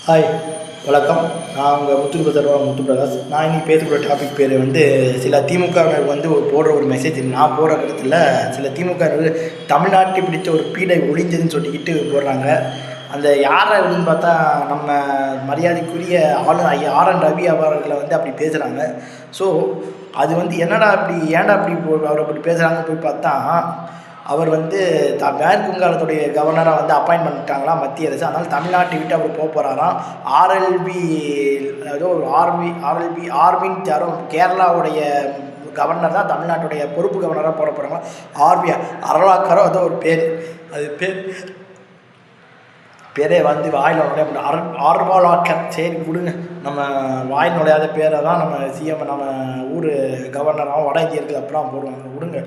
Hi, வணக்கம். நான் உங்கள் முத்துப்பிரகாஷ். நான் இன்னைக்கு பேசக்கூடிய டாபிக் பேர் வந்து சில திமுகவினர் வந்து போடுற ஒரு மெசேஜ். நான் போடுற கருத்தில் சில திமுகவினர் தமிழ்நாட்டை பிடித்த ஒரு பீடை ஒழிஞ்சதுன்னு சொல்லிக்கிட்டு போடுறாங்க. அந்த யாரை அப்படின்னு பார்த்தா நம்ம மரியாதைக்குரிய ஆளுநர் ஐயா ஆர்.என். ரவி அவர்களை வந்து அப்படி பேசுகிறாங்க. ஸோ அது வந்து என்னடா அப்படி ஏன்டா அப்படி அவர் அப்படி பேசுகிறாங்கன்னு போய் பார்த்தா, அவர் வந்து மேற்கு வங்காளத்துடைய கவர்னராக வந்து அப்பாயின்ட் பண்ணிட்டாங்களாம் மத்திய அரசு. அதனால் தமிழ்நாட்டை விட்டு அவர் போகிறாராம். ஆர்எல்பி ஏதோ ஒரு ஆர்வின் யாரோ கேரளாவுடைய கவர்னர் தான் தமிழ்நாட்டுடைய பொறுப்பு கவர்னராக போட போகிறாங்க. ஆர்வி அருளாக்கரோ ஏதோ ஒரு பேர், அது பேரே வந்து வாயில் நுழைய ஆர்வாலாக்கர். சரி கொடுங்க, நம்ம வாயில் நுழையாத பேரை தான் நம்ம சிஎம் நம்ம ஊர் கவர்னராகவும் வட இந்தியர்கள் அப்படிலாம் போடுவாங்க. விடுங்க.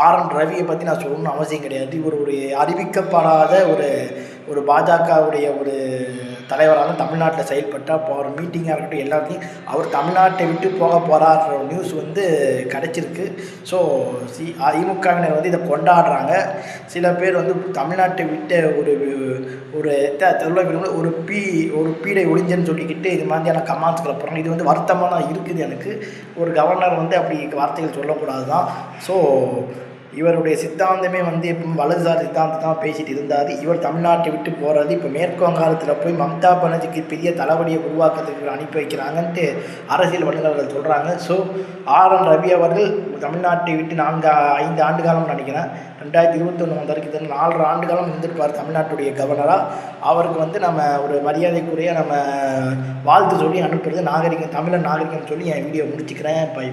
ஆர்.என். ரவியை பற்றி நான் சொல்லணும்னு அவசியம் கிடையாது. இவர் ஒரு அறிவிக்கப்படாத ஒரு பாஜகவுடைய ஒரு தலைவராக தமிழ்நாட்டில் செயல்பட்டால் போகிற மீட்டிங்காக இருக்கட்டும் எல்லாத்தையும் அவர் தமிழ்நாட்டை விட்டு போக போகிறார் நியூஸ் வந்து கிடச்சிருக்கு. ஸோ திமுகவினர் வந்து இதை கொண்டாடுறாங்க. சில பேர் வந்து தமிழ்நாட்டை விட்ட ஒரு பீடை ஒழிஞ்சன்னு சொல்லிக்கிட்டு இது மாதிரியான கமெண்ட்ஸ்களை போகிறாங்க. இது வந்து வருத்தமாக தான் இருக்குது எனக்கு. ஒரு கவர்னர் வந்து அப்படி வார்த்தைகள் சொல்லக்கூடாது தான். ஸோ இவருடைய சித்தாந்தமே வந்து எப்பவும் வலதுசாரி சித்தாந்தத்தான் பேசிட்டு இருந்தார். இவர் தமிழ்நாட்டை விட்டு போகிறது இப்போ மேற்கு வங்காளத்தில் போய் மம்தா பானர்ஜிக்கு பெரிய தலைவலியை உருவாக்கத்துக்கு அனுப்பி வைக்கிறாங்கன்ட்டு அரசியல் வல்லுநர்கள் சொல்கிறாங்க. So R. N.. ரவி அவர்கள் தமிழ்நாட்டை விட்டு 5 ஆண்டு காலம் நினைக்கிறேன் 2021 வரைக்கும் 4 ஆண்டு காலம் இருந்திருப்பார் தமிழ்நாட்டுடைய கவர்னராக. அவருக்கு வந்து நம்ம ஒரு மரியாதைக்குரிய நம்ம வாழ்த்து சொல்லி அனுப்புறது நாகரிகம், தமிழர் நாகரிகம் சொல்லி என் வீடியோ முடிச்சுக்கிறேன். பை.